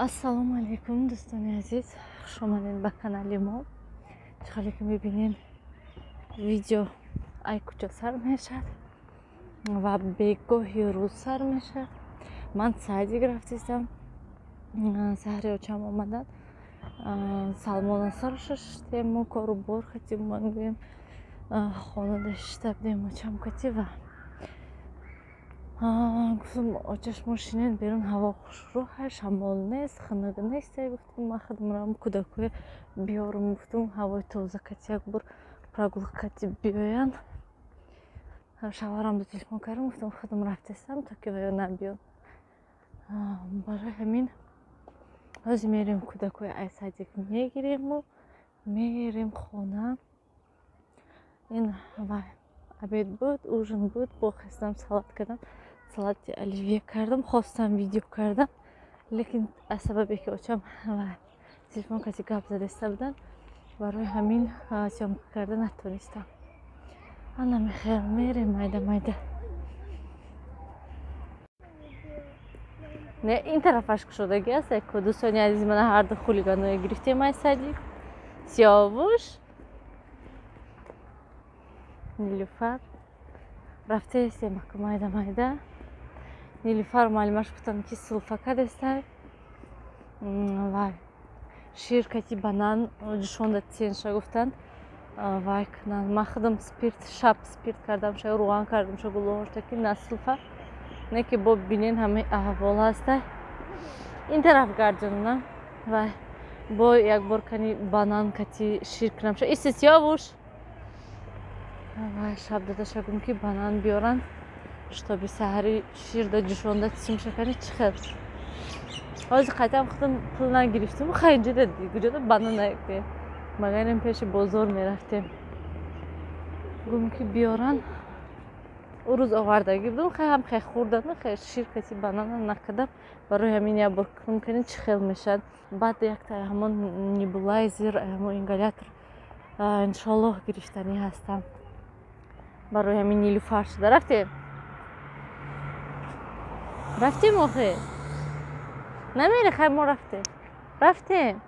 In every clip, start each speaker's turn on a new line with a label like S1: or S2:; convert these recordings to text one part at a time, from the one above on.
S1: Ассалому алейкум, дӯстони азиз, хуш омадед ба канали мо. Чахале ки мебинед видео ай куҷо сар мешавад ва бегоҳи рӯз сар мешавад. Ман сайдик рафтистам, саҳри очам омадад, салмона сарша шиштему кору бор хатим ман гӯем хонада шиштаб дем очам кати ва гуфтам очаш мошинен берун ҳаво хушрӯҳа, шамол нест, хунук нест. Гуфтам ман худамрам кӯдакое биёрам, гуфтам ҳавои тоза кати як бор прогулка кати биёян. Шаварамро телефон кардам, гуфтам худам рафтестам то ки ваё набиён. Барои ҳамин ҳозир мерем кӯдакои айсадик мегирему мерем хона. ин ва обед буд, ужин буд, бохестам салат кардам, салати оливье кардам, хостам видео кардам, лекин аз сабабе ки очам ва телефон кати гап задаиста буданд, барои ҳамин сёмка карда натонистам. ана мехел мерем майда майда. не ин тарафаш кушодаги аст. Яко дӯстони азизи мана ҳарду хулиганое гирифтем айсадик. Сиёвуш Нилуфар рафтестем ака майда майда. Нилуфар маълимаш гуфтам ки сулфака дестай вай шир кати банан ҷӯшонда тсенша гуфтанд вай кунанд. Ман худам спирт шаб спирт кардам, ша руған кардам, ша гулоҳошта ки на сулфа не ки бо бинен ҳамаи аҳвол ҳастай. Ин тараф гарҷонам вай бо як бор кани банан кати шир кунам, ша иси сиёвуш вай шаб дадаша гум ки банан биёранд, штоби саҳари ширда ҷӯшонда тисимша кани чӣ хел. ҳозир қайтам худам пул нагирифтем, хай инҷода куҷода банан наякдем, магарем пеши бозор мерафтем. гум ки биёранд, ӯ рӯз овардаги будам, хай ҳам хай хӯрдам, хай шир кати банана накардам. Барои ҳамин як бор кунам кани чӣ хел мешавад. баъд якта ҳамон небулайзер, ҳамон ингалятор иншоаллоҳ гирифтанӣ ҳастам. барои ҳамин нилуфар шуда рафтем. рафтем охе намери хай мо рафтем рафтем.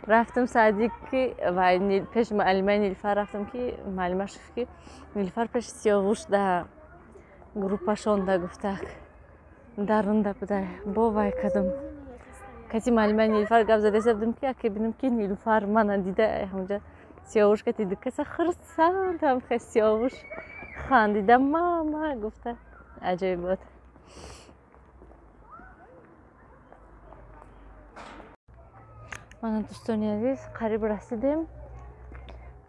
S1: рафтам садик ки вай пеши маълимаи нилуфар рафтам ки маълимаш гуфт ки нилуфар пеши сиёвуш да группашон да гуфтак дарунда буда бо вай кадам кати маълимаи нилуфар гап задаиста будам ки аке бинам ки нилуфар мана дида ҳамҷа сиёвуш кати дукаса хурсанд ҳам хай сиёвуш хандида мама гуфта аҷоиб буд. мана дӯстони азиз қариб расидем.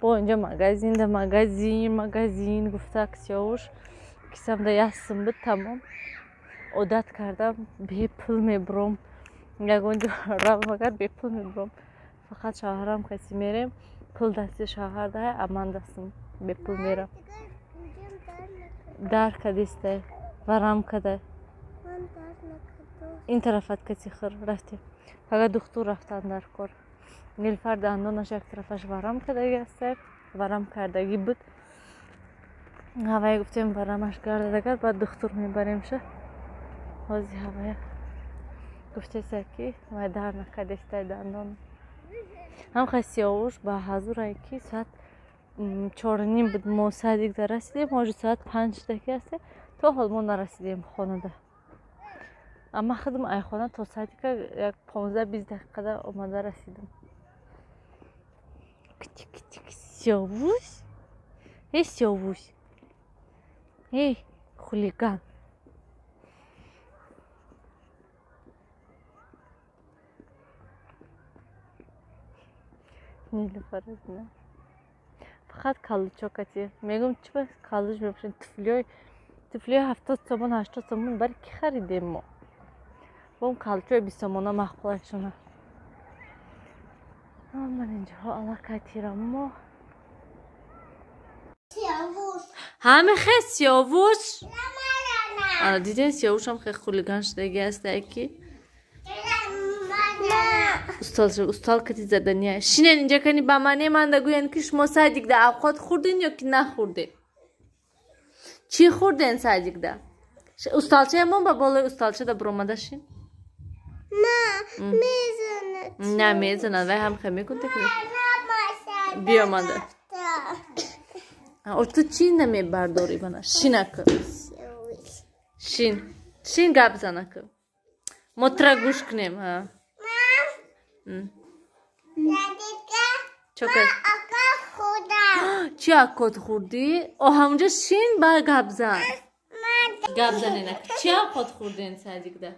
S1: бо инҷа магазин гуфтак сиёвуш кисамда ясм буд тамом. одат кардам бепул мебуром, ягон ҷо равам агар бепул мебуром. фақат шавҳарам кати мерем, пул дасти шавҳар даҳе, аман дастам бепул мерам. дар кадистай варам кадай ин тарафат кати хир рафтем. фақат духтур рафтан дар кор. нилуфар дандонаш як тарафаш варам кадаги астай, варам кардаги буд. ҳавая гуфтем варамаш гардадагар баъд духтур мебаремша. ҳозир ҳавая гуфтеса ки вай дар накадестай дандон. ҳам хай сиёвуш ба ҳазурае ки соат 4:30 буд мо сайдикда расидем, ҳожи соат 5 даки асте, то ҳол мо нарасидем хонада. амма худам ай хона то сайдика як 15-20 дақиқада омада расидам. сиёвуш сиёвуш хулиган. нилуфар азина фақат калучо кати мегум чӣ ба калуч мебошад. туфлиҳои 70 сомон 80 сомон бари ки харидем мо. бом калучои 20 сомона махқулашона. ман инҷоҳо аллакай тирам мо. ҳаме хе сиёвуш дидем сиёвушам хе хулиган шудаги астае ки устол кати задания. Шинен инҷа кани ба ман неманда гӯянд ки шумо сайдикда авқот хӯрден ё ки нахӯрден. Чӣ хӯрден сайдикда? Усталча ямон ба болои усталчада буромада шин? Не мезанад вай ҳам хай мекунте биёмада ту чӣ намебардорӣ бана шинаку шин гап занаку мо тра гӯш кунем чӣ акот хӯрдӣ ҳамунҷа шин ба гап зан гап заненак чӣ акот хӯрден садикда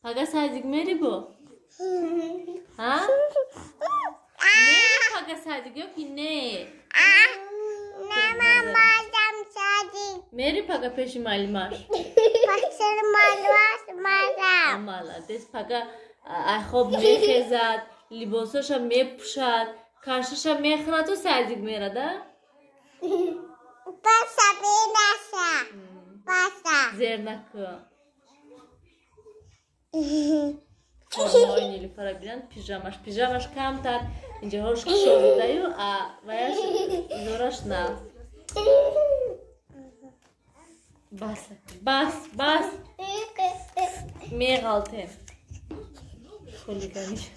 S1: пага садик мери бо мери пага садик ё ки не мери пага пеши малимаш молодец пага хоб мехезад либосоша мепӯшад кашаша мехӯрату садик мерада зер накӯ нилуфара бинанд пижамаш камтар инҷаҳош кушодидаю ваяш зораш на бас меғалтем хулиганиша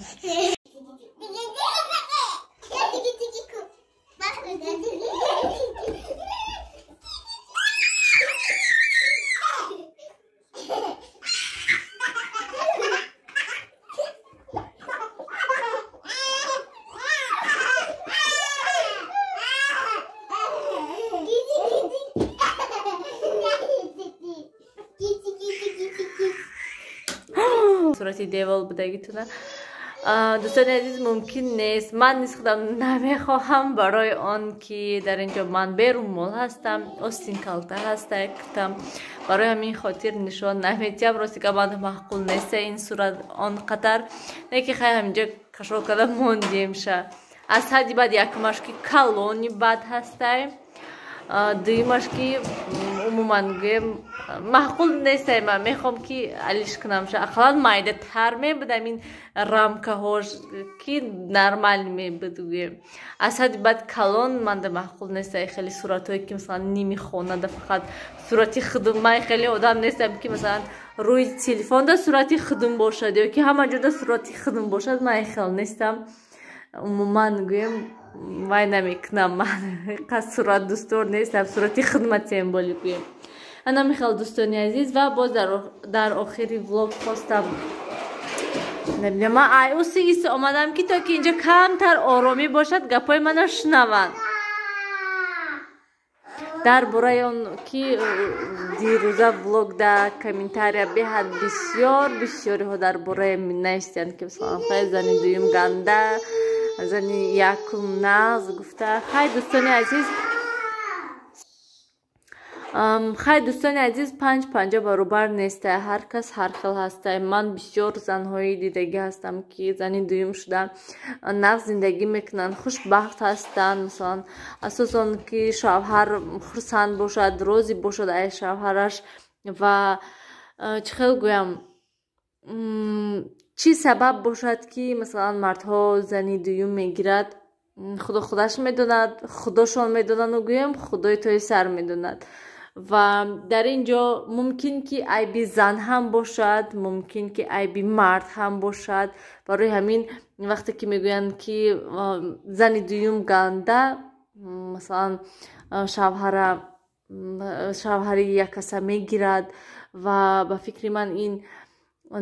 S1: сурати девол будагитона дӯстони азиз мумкин нест ман низ худам намехоҳам барои он ки дар инҷо ман берунмол ҳастам остин калта ҳаста гуфтам барои ҳамин хотир нишон наметиҳам рости ка ман маъқул неста ин сурат он қадар не ки хай ҳаминҷа кашол када мондемша аз ҳадди баъд якумаш ки калони бад ҳастай дуюмаш ки умуман гӯем маъқул нестай ман мехоҳам ки алиш кунамша ақаллан майдатар мебудам ин рамкаҳош ки нормал мебуд гӯем аз ҳадди баъд калон манда маъқул нестай хеле суратҳое ки масалан нимехонада фақат сурати худум ман хеле одам нестам ки масалан рӯи телефонда сурати худум бошад ё ки ҳама ҷода сурати худум бошад ман хел нестам умуман гӯем вай намекунам ман қад сурат дӯстдор нестам сурати хидматием боли гӯем ана михел дӯстони азиз ва боз дар охири влог хостам набинам ман айуси иса омадам ки то ки инҷа камтар оромӣ бошад гапои мана шунаванд дар бораи он ки дирӯза влогда комментария беҳад бисёриҳо дар бораи наистиянд ки мисалан хай зани дуюм ганда зани якум нағз гуфта хай дӯстони азиз панҷа баробар нестай ҳар кас ҳар хел ҳастай ман бисёр занҳои дидагӣ ҳастам ки зани дуюм шуда нағз зиндагӣ мекунанд хушбахт ҳастанд мисалан асос он ки шавҳар хурсанд бошад розӣ бошад аз шавҳараш ва чӣ хел гӯям чӣ сабаб бошад ки масалан мардҳо зани дуюм мегирад худаш медонад худошон медонаду гӯем худои тои сар медонад ва дар ин ҷо мумкин ки айби зан ҳам бошад мумкин ки айби мард ҳам бошад барои ҳамин вақте ки мегӯянд ки зани дуюм ганда масалан шавҳари яккаса мегирад ва ба фикри ман ин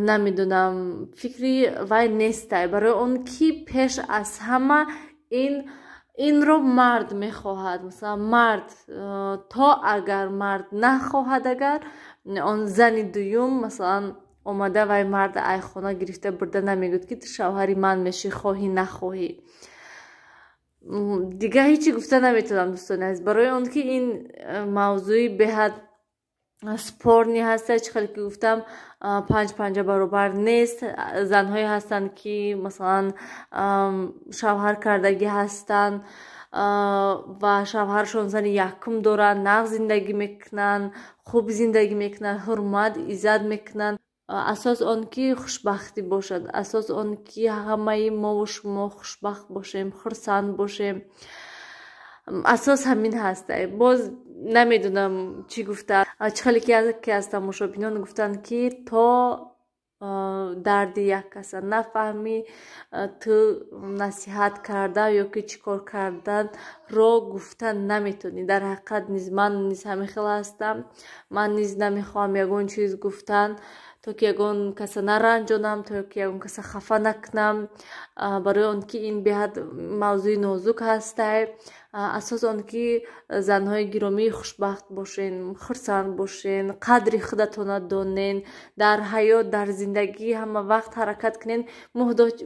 S1: намедонам фикри вай нестай барои он ки пеш аз ҳама инро мард мехоҳад масалан мард то агар мард нахоҳад агар он зани дуюм масалан омада вай мард айхона гирифта бурда намегӯяд ки ту шавҳари ман мешӣ хоҳӣ нахоҳӣ дигар ҳечи гуфта наметавонам дӯстони азиз барои он ки ин мавзӯи беҳад спорни ҳаста чӣ хеле ки гуфтам панҷа баробар нест занҳое ҳастанд ки масалан шавҳар кардагӣ ҳастанд ва шавҳарашон зани якум доранд нағз зиндагӣ мекунанд хуб зиндагӣ мекунанд ҳурмат иззат мекунанд асос он ки хушбахтӣ бошад асос он ки ҳамаи мову шумо хушбахт бошем хурсанд бошем اساس همین هسته. باز نمیدونم چی گفتن، چخلی که از تماشابینان گفتن که تا درد یک کس نفهمی تو نصیحت کرده یا که چیکار کردن رو گفتن نمیتونی. در حقیقت نیز من نیز همین خیلی هستم، من نیز نمیخوام یگون چیز گفتن تا که یگون کس نرنجانم، تا که یگون کس خفه نکنم، برای اون که این بهت موضوع نازک هسته. اساس اون که زنهای گرامی خوشبخت باشین، خرسند باشین، قدر خودتون دانین، در حیات در زندگی همه وقت حرکت کنین،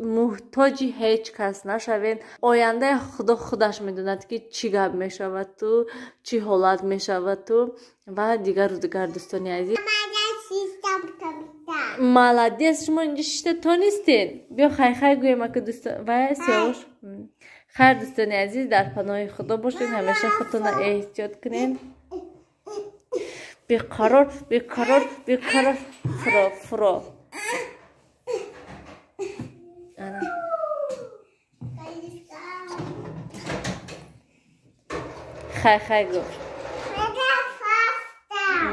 S1: محتاج هیچ کس نشوین. آینده خدا خودش میدوند که چی گپ میشود تو، چی حالت میشود تو. و دیگر دوستانی عزیز، молодец. شما اینجا شیشته تا نیستین. بیا خیلی گویم که دوستان و سیاوش خیر. دوستان عزیز در پناه خدا باشین، همیشه خودتون احتیاط کنین. بیقرار فرا خیلی گفت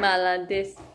S1: молодец.